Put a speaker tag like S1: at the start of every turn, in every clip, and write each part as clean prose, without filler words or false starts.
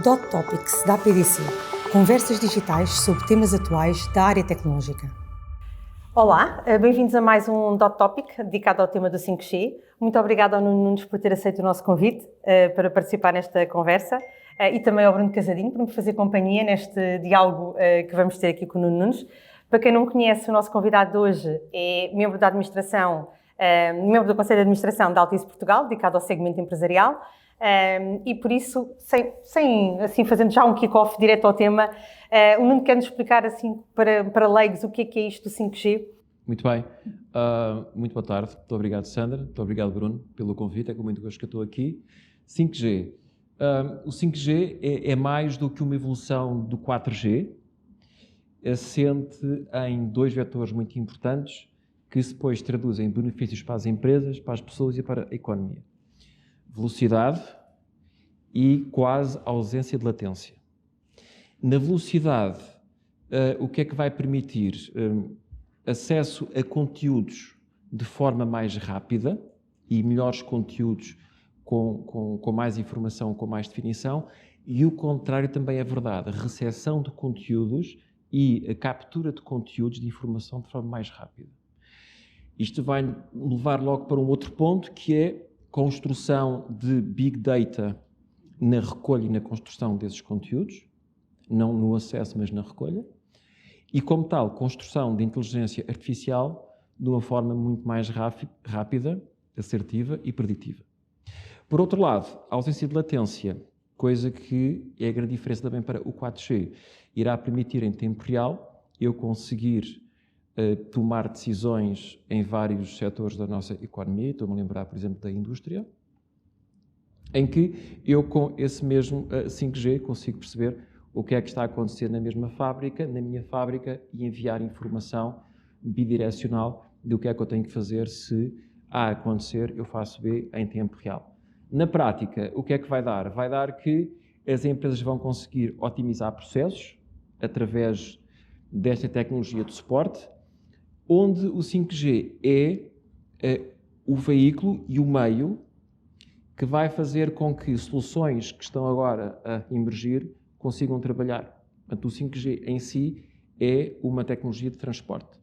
S1: Dot Topics da PDC. Conversas digitais sobre temas atuais da área tecnológica.
S2: Olá, bem-vindos a mais um Dot Topic dedicado ao tema do 5G. Muito obrigada ao Nuno Nunes por ter aceito o nosso convite para participar nesta conversa e também ao Bruno Casadinho por me fazer companhia neste diálogo que vamos ter aqui com o Nuno Nunes. Para quem não me conhece, o nosso convidado de hoje é membro da administração, membro do Conselho de Administração da Altice Portugal, dedicado ao segmento empresarial. E por isso, assim, fazendo já um kick-off direto ao tema, o Nuno quer nos explicar assim, para leigos o que é isto do 5G?
S3: Muito bem. Muito boa tarde. Muito obrigado, Sandra. Muito obrigado, Bruno, pelo convite. É com muito gosto que eu estou aqui. 5G. O 5G é mais do que uma evolução do 4G, assente em dois vetores muito importantes que depois traduzem benefícios para as empresas, para as pessoas e para a economia. Velocidade e quase ausência de latência. Na velocidade, o que é que vai permitir? Acesso a conteúdos de forma mais rápida e melhores conteúdos com mais informação, com mais definição, e o contrário também é verdade, a recepção de conteúdos e a captura de conteúdos de informação de forma mais rápida. Isto vai levar logo para um outro ponto, que é construção de Big Data na recolha e na construção desses conteúdos, não no acesso, mas na recolha, e como tal, construção de inteligência artificial de uma forma muito mais rápida, assertiva e preditiva. Por outro lado, a ausência de latência, coisa que é a grande diferença também para o 4G, irá permitir em tempo real eu conseguir tomar decisões em vários setores da nossa economia. Estou-me a lembrar, por exemplo, da indústria, em que eu, com esse mesmo 5G, consigo perceber o que é que está a acontecer na mesma fábrica, na minha fábrica, e enviar informação bidirecional do que é que eu tenho que fazer se A acontecer, eu faço B em tempo real. Na prática, o que é que vai dar? Vai dar que as empresas vão conseguir otimizar processos através desta tecnologia de suporte, onde o 5G é o veículo e o meio que vai fazer com que soluções que estão agora a emergir consigam trabalhar. Portanto, o 5G em si é uma tecnologia de transporte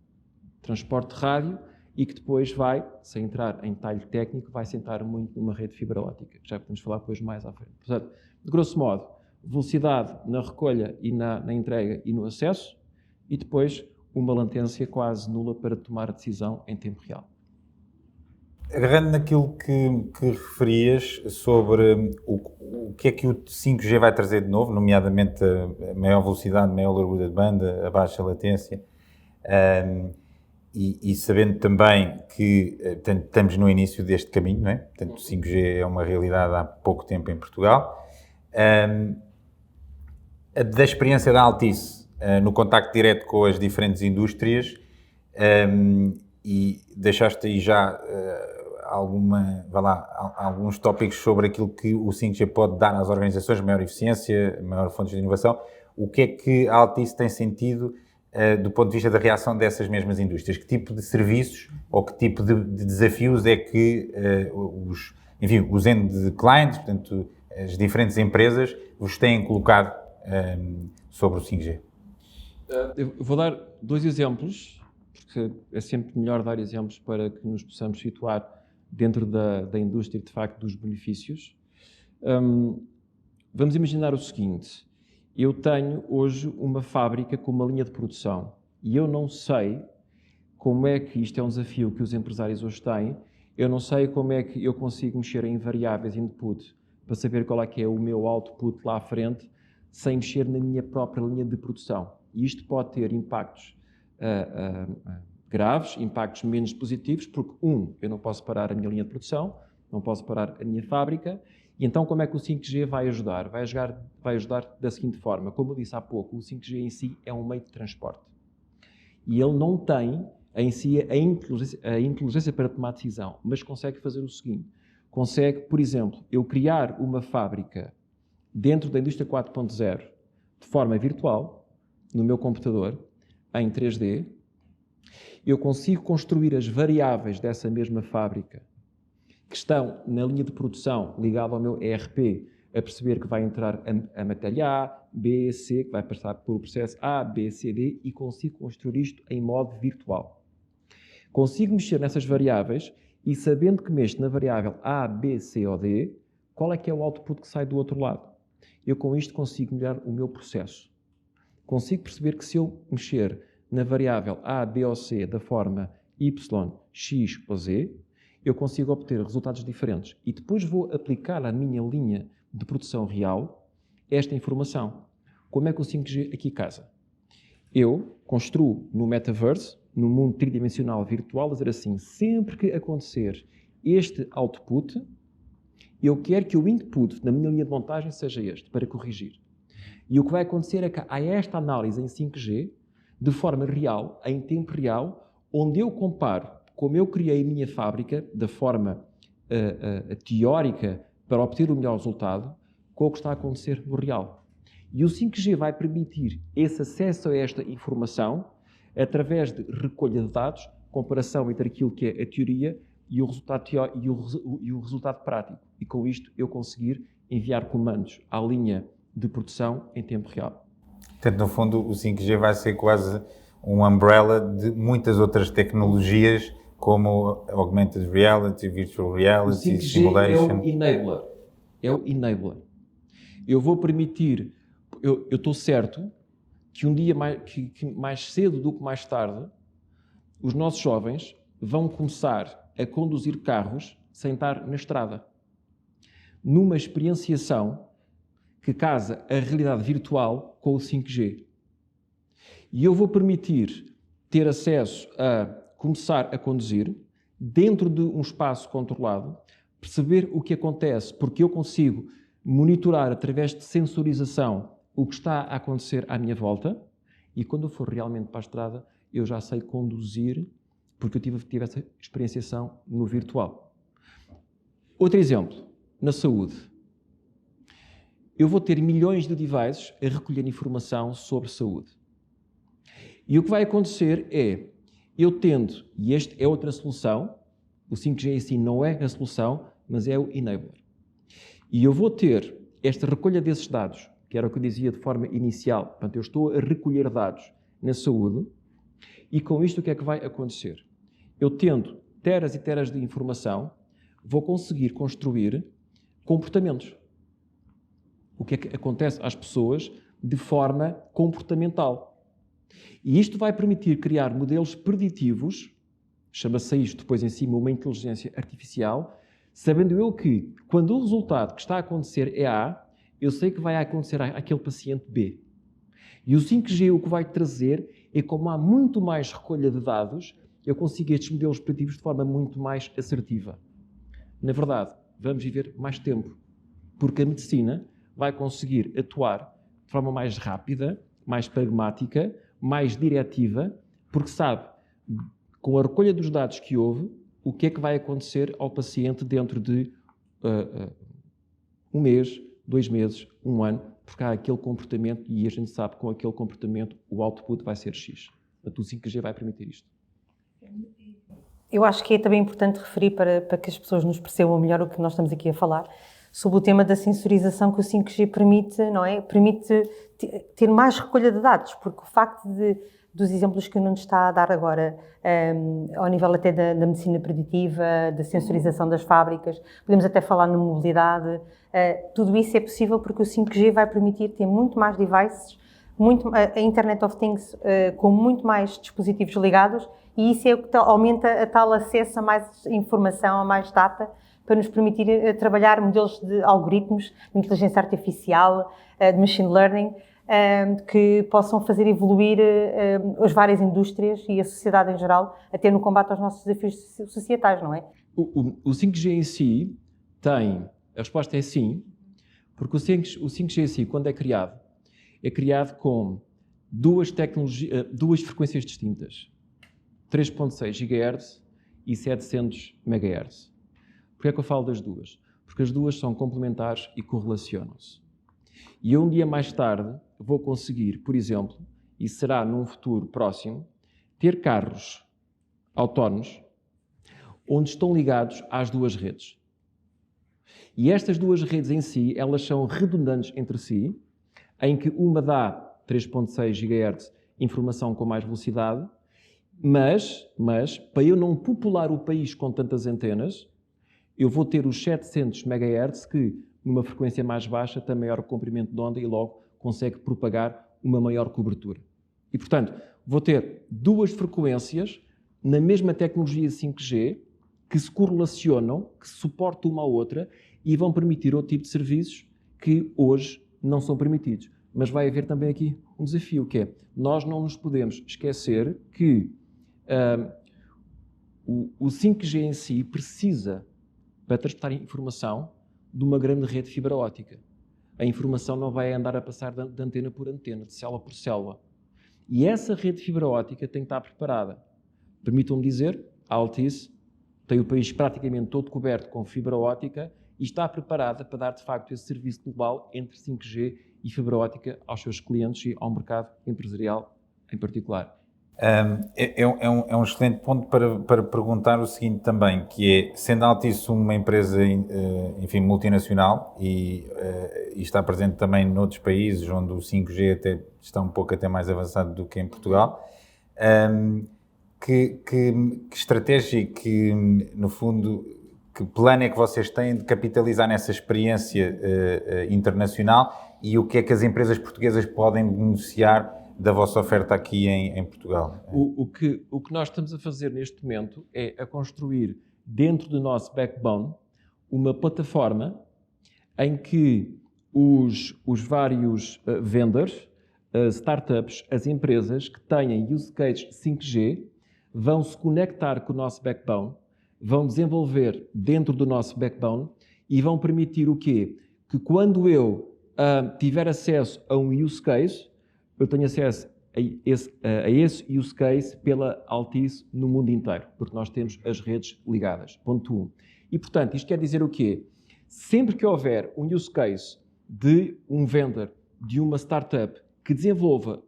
S3: rádio, e que depois vai, sem entrar em detalhe técnico, vai sentar muito numa rede de fibra óptica, que já podemos falar depois mais à frente. Portanto, de grosso modo, velocidade na recolha e na entrega e no acesso, e depois uma latência quase nula para tomar a decisão em tempo real.
S4: Agarrando naquilo que referias sobre o que é que o 5G vai trazer de novo, nomeadamente a maior velocidade, a maior largura de banda, a baixa latência, e sabendo também que estamos no início deste caminho, não é? Portanto, o 5G é uma realidade há pouco tempo em Portugal. Da experiência da Altice, no contacto direto com as diferentes indústrias, e deixaste aí já alguns tópicos sobre aquilo que o 5G pode dar às organizações, maior eficiência, maior fontes de inovação. O que é que a Altice tem sentido do ponto de vista da reação dessas mesmas indústrias? Que tipo de serviços ou que tipo de desafios é que os end clients, portanto, as diferentes empresas, vos têm colocado sobre o 5G?
S3: Eu vou dar dois exemplos, porque é sempre melhor dar exemplos para que nos possamos situar dentro da indústria, de facto, dos benefícios. Vamos imaginar o seguinte: eu tenho hoje uma fábrica com uma linha de produção e eu não sei como é que, isto é um desafio que os empresários hoje têm, eu não sei como é que eu consigo mexer em variáveis input para saber qual é que é o meu output lá à frente, sem mexer na minha própria linha de produção. E isto pode ter impactos graves, impactos menos positivos, porque, eu não posso parar a minha linha de produção, não posso parar a minha fábrica, e então como é que o 5G vai ajudar? Vai ajudar da seguinte forma: como eu disse há pouco, o 5G em si é um meio de transporte. E ele não tem em si a inteligência para tomar decisão, mas consegue fazer o seguinte: consegue, por exemplo, eu criar uma fábrica dentro da indústria 4.0 de forma virtual, no meu computador, em 3D, eu consigo construir as variáveis dessa mesma fábrica que estão na linha de produção ligada ao meu ERP a perceber que vai entrar a matéria A, B, C, que vai passar por o processo A, B, C, D, e consigo construir isto em modo virtual. Consigo mexer nessas variáveis e, sabendo que mexo na variável A, B, C ou D, qual é que é o output que sai do outro lado? Eu com isto consigo melhorar o meu processo. Consigo perceber que se eu mexer na variável A, B ou C da forma Y, X ou Z, eu consigo obter resultados diferentes. E depois vou aplicar à minha linha de produção real esta informação. Como é que o 5G aqui casa? Eu construo no metaverse, no mundo tridimensional virtual, a dizer assim, sempre que acontecer este output, eu quero que o input na minha linha de montagem seja este, para corrigir. E o que vai acontecer é que há esta análise em 5G, de forma real, em tempo real, onde eu comparo como eu criei a minha fábrica, da forma teórica, para obter o melhor resultado, com o que está a acontecer no real. E o 5G vai permitir esse acesso a esta informação através de recolha de dados, comparação entre aquilo que é a teoria e o resultado prático. E com isto eu conseguir enviar comandos à linha de produção em tempo real.
S4: Portanto, no fundo, o 5G vai ser quase um umbrella de muitas outras tecnologias, como augmented reality, virtual reality,
S3: o 5G
S4: simulation.
S3: É o enabler. É o enabler. Eu vou permitir, eu estou certo que um dia mais cedo do que mais tarde, os nossos jovens vão começar a conduzir carros sem estar na estrada. Numa experienciação que casa a realidade virtual com o 5G. E eu vou permitir ter acesso a começar a conduzir dentro de um espaço controlado, perceber o que acontece, porque eu consigo monitorar através de sensorização o que está a acontecer à minha volta e quando eu for realmente para a estrada, eu já sei conduzir porque eu tive essa experienciação no virtual. Outro exemplo, na saúde. Eu vou ter milhões de devices a recolher informação sobre saúde. E o que vai acontecer é, eu tendo, e esta é outra solução, o 5G em si não é a solução, mas é o enabler. E eu vou ter esta recolha desses dados, que era o que eu dizia de forma inicial, portanto, eu estou a recolher dados na saúde, e com isto o que é que vai acontecer? Eu tendo teras e teras de informação, vou conseguir construir comportamentos. O que é que acontece às pessoas de forma comportamental. E isto vai permitir criar modelos preditivos, chama-se isto depois em cima uma inteligência artificial, sabendo eu que quando o resultado que está a acontecer é A, eu sei que vai acontecer àquele paciente B. E o 5G o que vai trazer é como há muito mais recolha de dados, eu consigo estes modelos preditivos de forma muito mais assertiva. Na verdade, vamos viver mais tempo, porque a medicina vai conseguir atuar de forma mais rápida, mais pragmática, mais diretiva, porque sabe, com a recolha dos dados que houve, o que é que vai acontecer ao paciente dentro de um mês, 2 meses, 1 ano, porque há aquele comportamento e a gente sabe que com aquele comportamento o output vai ser X. Portanto, o 5G vai permitir isto.
S2: Eu acho que é também importante referir para que as pessoas nos percebam melhor o que nós estamos aqui a falar, sobre o tema da sensorização que o 5G permite, não é? Permite ter mais recolha de dados, porque o facto dos exemplos que o Nuno está a dar agora, ao nível até da medicina preditiva, da sensorização das fábricas, podemos até falar na mobilidade, tudo isso é possível porque o 5G vai permitir ter muito mais devices, a Internet of Things com muito mais dispositivos ligados, e isso é o que aumenta a tal acesso a mais informação, a mais data, para nos permitir trabalhar modelos de algoritmos, de inteligência artificial, de machine learning, que possam fazer evoluir as várias indústrias e a sociedade em geral, até no combate aos nossos desafios societais, não é?
S3: O 5G em si tem... A resposta é sim, porque o 5G em si, quando é criado com duas frequências distintas, 3.6 GHz e 700 MHz. Porquê é que eu falo das duas? Porque as duas são complementares e correlacionam-se. E um dia mais tarde vou conseguir, por exemplo, e será num futuro próximo, ter carros autónomos onde estão ligados às duas redes. E estas duas redes em si, elas são redundantes entre si, em que uma dá 3.6 GHz informação com mais velocidade, mas para eu não popular o país com tantas antenas, eu vou ter os 700 MHz que, numa frequência mais baixa, tem maior comprimento de onda e logo consegue propagar uma maior cobertura. E, portanto, vou ter duas frequências na mesma tecnologia 5G que se correlacionam, que suportam uma à outra e vão permitir outro tipo de serviços que hoje não são permitidos. Mas vai haver também aqui um desafio, que é, nós não nos podemos esquecer que o 5G em si precisa, para transportar informação, de uma grande rede de fibra óptica. A informação não vai andar a passar de antena por antena, de célula por célula. E essa rede de fibra óptica tem que estar preparada. Permitam-me dizer, a Altice tem o país praticamente todo coberto com fibra óptica e está preparada para dar, de facto, esse serviço global entre 5G e fibra óptica aos seus clientes e ao mercado empresarial em particular.
S4: É um excelente ponto para perguntar o seguinte também, que é, sendo a Altice uma empresa, enfim, multinacional e está presente também noutros países onde o 5G até está um pouco até mais avançado do que em Portugal, que estratégia e que, no fundo, que plano é que vocês têm de capitalizar nessa experiência internacional e o que é que as empresas portuguesas podem beneficiar da vossa oferta aqui em Portugal?
S3: O que nós estamos a fazer neste momento é a construir dentro do nosso backbone uma plataforma em que os vários vendors, startups, as empresas que tenham use cases 5G vão se conectar com o nosso backbone, vão desenvolver dentro do nosso backbone e vão permitir o quê? Que quando eu tiver acesso a um use case, eu tenho acesso a esse use case pela Altice no mundo inteiro, porque nós temos as redes ligadas. Ponto 1. E, portanto, isto quer dizer o quê? Sempre que houver um use case de um vendor, de uma startup, que desenvolva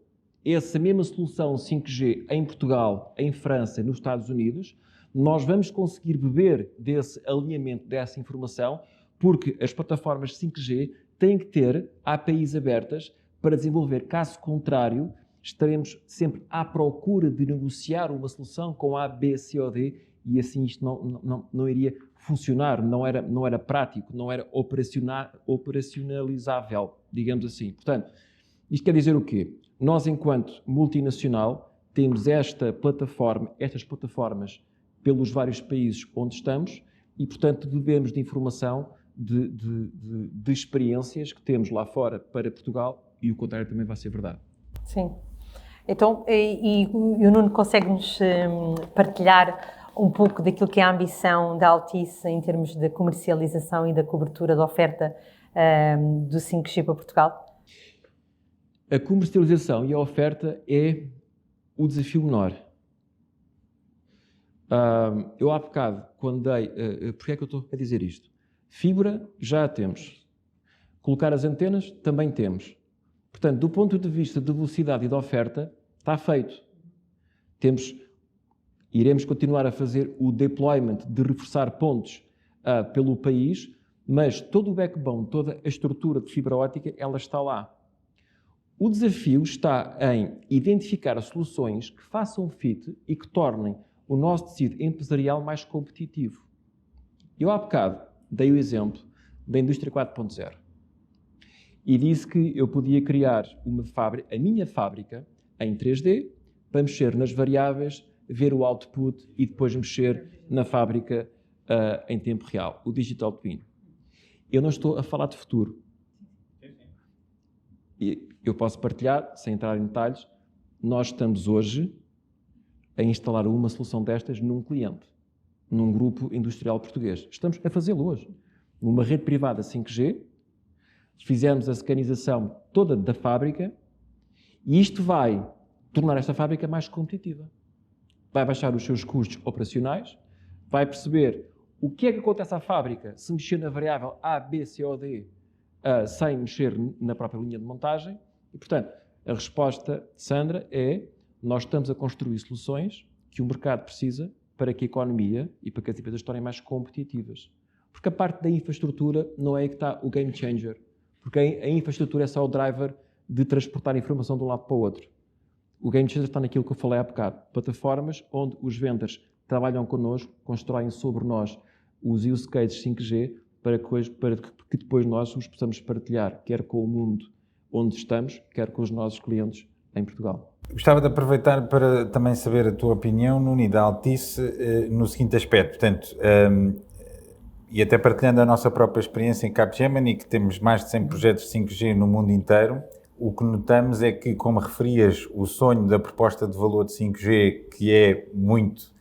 S3: essa mesma solução 5G em Portugal, em França, nos Estados Unidos, nós vamos conseguir beber desse alinhamento, dessa informação, porque as plataformas 5G têm que ter APIs abertas para desenvolver. Caso contrário, estaremos sempre à procura de negociar uma solução com A, B, C ou D e assim isto não iria funcionar, não era prático, não era operacionalizável, digamos assim. Portanto, isto quer dizer o quê? Nós, enquanto multinacional, temos estas plataformas pelos vários países onde estamos e, portanto, bebemos de informação de experiências que temos lá fora para Portugal e o contrário também vai ser verdade.
S2: Sim. Então, e o Nuno consegue-nos partilhar um pouco daquilo que é a ambição da Altice em termos de comercialização e da cobertura da oferta do 5G para Portugal?
S3: A comercialização e a oferta é o desafio menor. Eu há bocado, quando dei... Porquê é que eu estou a dizer isto? Fibra, já a temos. Colocar as antenas, também temos. Portanto, do ponto de vista de velocidade e de oferta, está feito. Iremos continuar a fazer o deployment de reforçar pontos pelo país, mas todo o backbone, toda a estrutura de fibra óptica, ela está lá. O desafio está em identificar as soluções que façam fit e que tornem o nosso tecido empresarial mais competitivo. Eu há bocado dei o exemplo da indústria 4.0. E disse que eu podia criar a minha fábrica em 3D para mexer nas variáveis, ver o output e depois mexer na fábrica em tempo real, o Digital Twin. Eu não estou a falar de futuro. E eu posso partilhar, sem entrar em detalhes, nós estamos hoje a instalar uma solução destas num cliente, num grupo industrial português. Estamos a fazê-lo hoje. Numa rede privada 5G, fizemos a scanização toda da fábrica e isto vai tornar esta fábrica mais competitiva. Vai baixar os seus custos operacionais, vai perceber o que é que acontece à fábrica se mexer na variável A, B, C ou D sem mexer na própria linha de montagem. E, portanto, a resposta de Sandra é: nós estamos a construir soluções que o mercado precisa para que a economia e para que as empresas se tornem mais competitivas. Porque a parte da infraestrutura não é aí que está o game changer. Porque a infraestrutura é só o driver de transportar informação de um lado para o outro. O game changer está naquilo que eu falei há bocado. Plataformas onde os vendors trabalham connosco, constroem sobre nós os use cases 5G para que depois nós os possamos partilhar, quer com o mundo onde estamos, quer com os nossos clientes em Portugal.
S4: Gostava de aproveitar para também saber a tua opinião, Nuno, e da Altice, no seguinte aspecto. Portanto, e até partilhando a nossa própria experiência em Capgemini, que temos mais de 100 projetos de 5G no mundo inteiro, o que notamos é que, como referias, o sonho da proposta de valor de 5G, que é muito,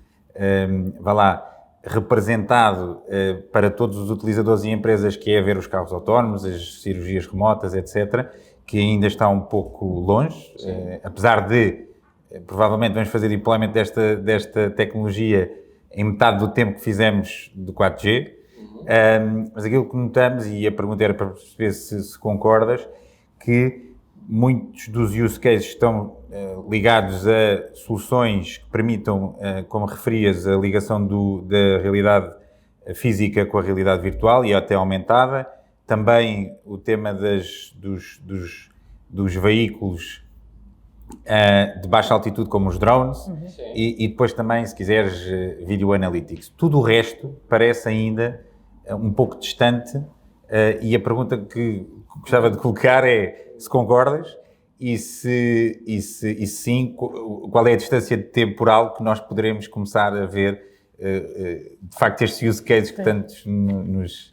S4: representado para todos os utilizadores e empresas, que é ver os carros autónomos, as cirurgias remotas, etc., que ainda está um pouco longe, apesar de, provavelmente, vamos fazer deployment desta tecnologia em metade do tempo que fizemos do 4G, mas aquilo que notamos, e a pergunta era para perceber se concordas, que muitos dos use cases estão ligados a soluções que permitam, como referias, a ligação da realidade física com a realidade virtual e até aumentada. Também o tema dos veículos de baixa altitude, como os drones, e depois também, se quiseres, video analytics. Tudo o resto parece ainda um pouco distante, e a pergunta que gostava de colocar é se concordas e se sim, qual é a distância temporal que nós poderemos começar a ver, de facto, estes use cases que tantos nos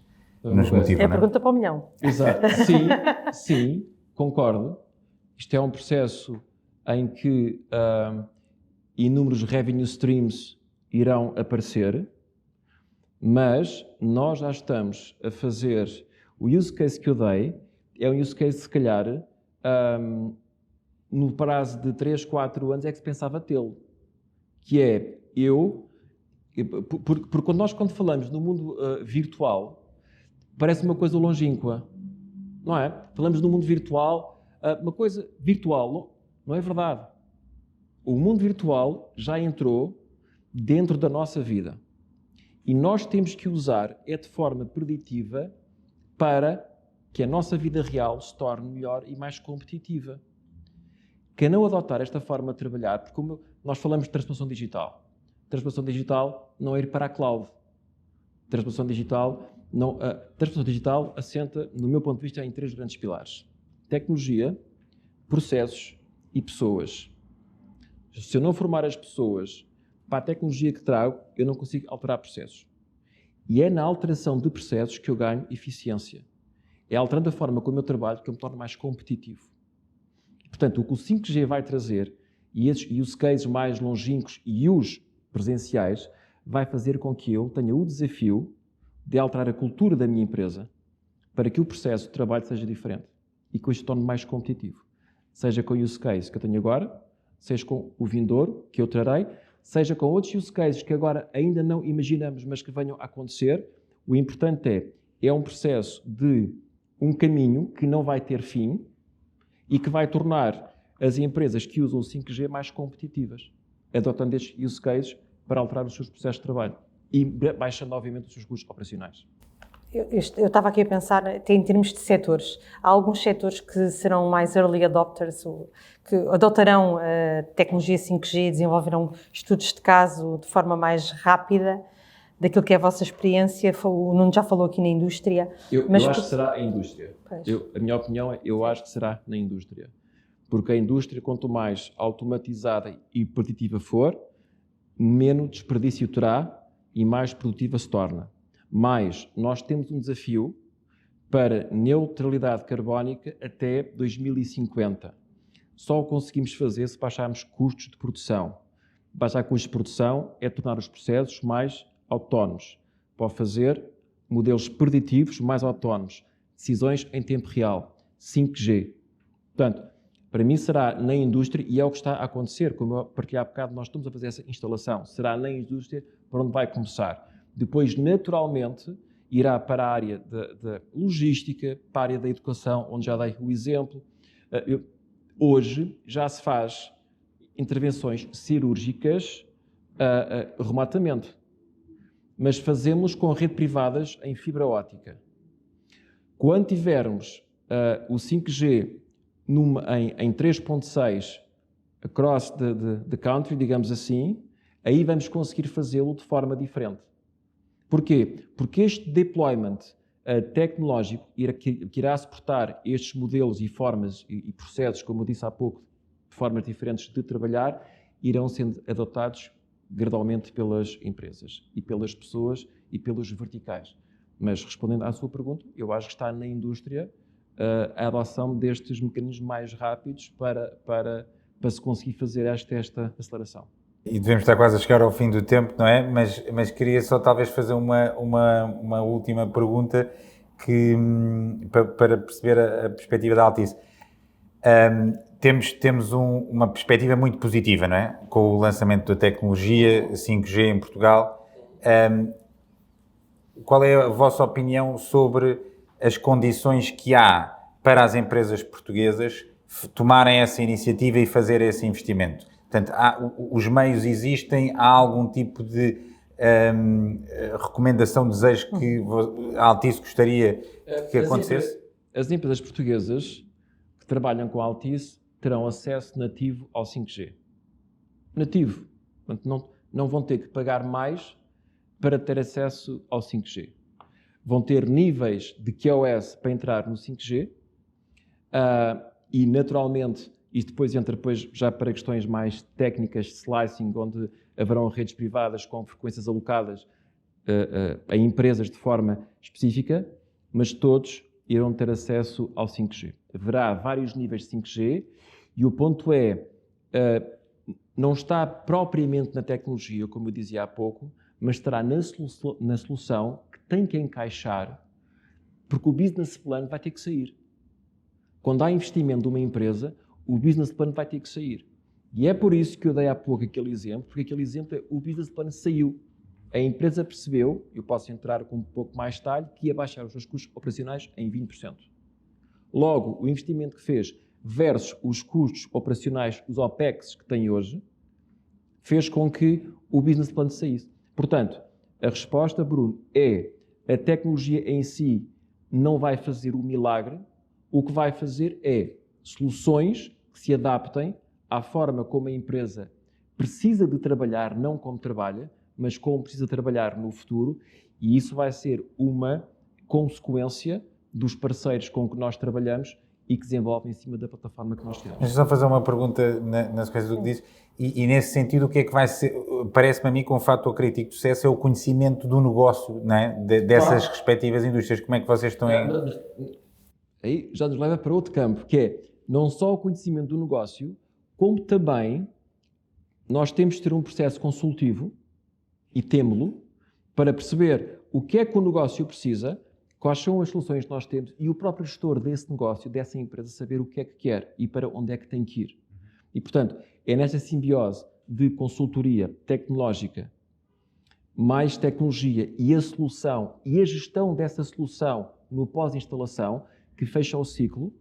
S4: motivam.
S2: É a pergunta para o milhão.
S3: Exato. Sim, concordo. Isto é um processo em que inúmeros revenue streams irão aparecer, mas nós já estamos a fazer o use case que eu dei, é um use case, se calhar, no prazo de 3, 4 anos é que se pensava tê-lo. Que é, porque quando falamos no mundo virtual, parece uma coisa longínqua, não é? Falamos no mundo virtual, uma coisa virtual, não é verdade. O mundo virtual já entrou dentro da nossa vida. E nós temos que usar de forma preditiva para que a nossa vida real se torne melhor e mais competitiva. Quem não adotar esta forma de trabalhar, porque como nós falamos de transformação digital não é ir para a cloud. Transformação digital assenta, no meu ponto de vista, em 3 grandes pilares. Tecnologia, processos e pessoas. Se eu não formar as pessoas para a tecnologia que trago, eu não consigo alterar processos. E é na alteração de processos que eu ganho eficiência. É alterando a forma como eu trabalho que eu me torno mais competitivo. Portanto, o que o 5G vai trazer, e esses use cases mais longínquos e os presenciais, vai fazer com que eu tenha o desafio de alterar a cultura da minha empresa para que o processo de trabalho seja diferente e que eu se torne mais competitivo. Seja com o use case que eu tenho agora, seja com o vindouro que eu trarei, seja com outros use cases que agora ainda não imaginamos, mas que venham a acontecer. O importante é um processo de um caminho que não vai ter fim e que vai tornar as empresas que usam o 5G mais competitivas, adotando estes use cases para alterar os seus processos de trabalho e baixando, obviamente, os seus custos operacionais.
S2: Eu estava aqui a pensar em termos de setores. Há alguns setores que serão mais early adopters, que adotarão a tecnologia 5G, desenvolverão estudos de caso de forma mais rápida, daquilo que é a vossa experiência. O Nuno já falou aqui na indústria.
S3: Eu acho que será a indústria. A minha opinião é, eu acho que será na indústria. Porque a indústria, quanto mais automatizada e preditiva for, menos desperdício terá e mais produtiva se torna. Mas nós temos um desafio para neutralidade carbónica até 2050. Só o conseguimos fazer se baixarmos custos de produção. Baixar custos de produção é tornar os processos mais autónomos. Pode fazer modelos preditivos mais autónomos, decisões em tempo real, 5G. Portanto, para mim será na indústria, e é o que está a acontecer, como eu partilhei há bocado, nós estamos a fazer essa instalação, será na indústria para onde vai começar. Depois, naturalmente, irá para a área da logística, para a área da educação, onde já dei o exemplo. Hoje já se faz intervenções cirúrgicas remotamente. mas fazemos com rede privadas em fibra óptica. Quando tivermos o 5G em 3.6 across the country, digamos assim, aí vamos conseguir fazê-lo de forma diferente. Porquê? Porque este deployment tecnológico que irá suportar estes modelos e formas e processos, como eu disse há pouco, de formas diferentes de trabalhar, irão sendo adotados gradualmente pelas empresas e pelas pessoas e pelos verticais. Mas, respondendo à sua pergunta, eu acho que está na indústria a adoção destes mecanismos mais rápidos para se conseguir fazer esta aceleração.
S4: E devemos estar quase a chegar ao fim do tempo, não é? Mas queria só talvez fazer uma última pergunta para perceber a perspectiva da Altice. Temos uma perspectiva muito positiva, não é? Com o lançamento da tecnologia 5G em Portugal. Qual é a vossa opinião sobre as condições que há para as empresas portuguesas tomarem essa iniciativa e fazer esse investimento? Portanto, os meios existem, há algum tipo de recomendação, desejo que a Altice gostaria que acontecesse?
S3: As empresas portuguesas que trabalham com a Altice terão acesso nativo ao 5G. Nativo. Portanto, não vão ter que pagar mais para ter acesso ao 5G. Vão ter níveis de QoS para entrar no 5G e, naturalmente, isto depois entra já para questões mais técnicas de slicing, onde haverão redes privadas com frequências alocadas a empresas de forma específica, mas todos irão ter acesso ao 5G. Haverá vários níveis de 5G e o ponto não está propriamente na tecnologia, como eu dizia há pouco, mas estará na solução que tem que encaixar, porque o business plan vai ter que sair. Quando há investimento de uma empresa, o business plan vai ter que sair. E é por isso que eu dei há pouco aquele exemplo, porque aquele exemplo o business plan saiu. A empresa percebeu, eu posso entrar com um pouco mais detalhe, que ia baixar os seus custos operacionais em 20%. Logo, o investimento que fez versus os custos operacionais, os OPEX que tem hoje, fez com que o business plan saísse. Portanto, a resposta, Bruno, a tecnologia em si não vai fazer o milagre, o que vai fazer é soluções que se adaptem à forma como a empresa precisa de trabalhar, não como trabalha, mas como precisa trabalhar no futuro, e isso vai ser uma consequência dos parceiros com que nós trabalhamos e que desenvolvem em cima da plataforma que nós temos.
S4: Deixa-me só fazer uma pergunta na sequência do que disse, e nesse sentido o que é que vai ser, parece-me a mim que um fator crítico de sucesso é o conhecimento do negócio, não é? Dessas respectivas indústrias. Como é que vocês estão
S3: Aí já nos leva para outro campo, que é não só o conhecimento do negócio, como também nós temos de ter um processo consultivo, e temo-lo, para perceber o que é que o negócio precisa, quais são as soluções que nós temos, e o próprio gestor desse negócio, dessa empresa, saber o que é que quer e para onde é que tem que ir. E, portanto, é nesta simbiose de consultoria tecnológica, mais tecnologia e a solução e a gestão dessa solução no pós-instalação que fecha o ciclo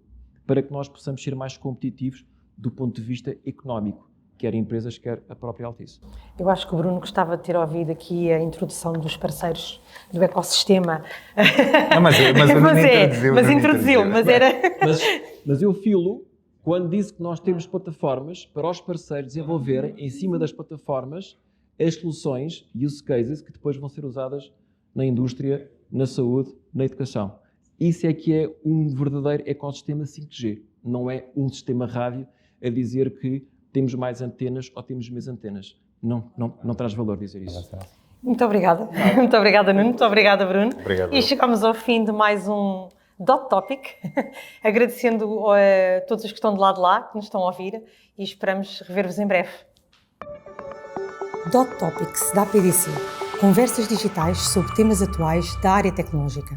S3: para que nós possamos ser mais competitivos do ponto de vista económico, quer empresas, quer a própria Altice.
S2: Eu acho que o Bruno gostava de ter ouvido aqui a introdução dos parceiros do ecossistema.
S4: Não, mas
S2: introduziu, mas era...
S3: Mas eu filo quando disse que nós temos plataformas para os parceiros desenvolverem, em cima das plataformas, as soluções, use cases, que depois vão ser usadas na indústria, na saúde, na educação. Isso é que é um verdadeiro ecossistema 5G. Não é um sistema rádio a dizer que temos mais antenas ou temos menos antenas. Não traz valor dizer isso.
S2: Muito obrigada. Muito obrigada, Nuno. Muito obrigada, Bruno.
S4: Obrigado.
S2: E chegamos ao fim de mais um Dot Topic. Agradecendo a todos os que estão de lá, que nos estão a ouvir, e esperamos rever-vos em breve.
S1: Dot Topics da PDC. Conversas digitais sobre temas atuais da área tecnológica.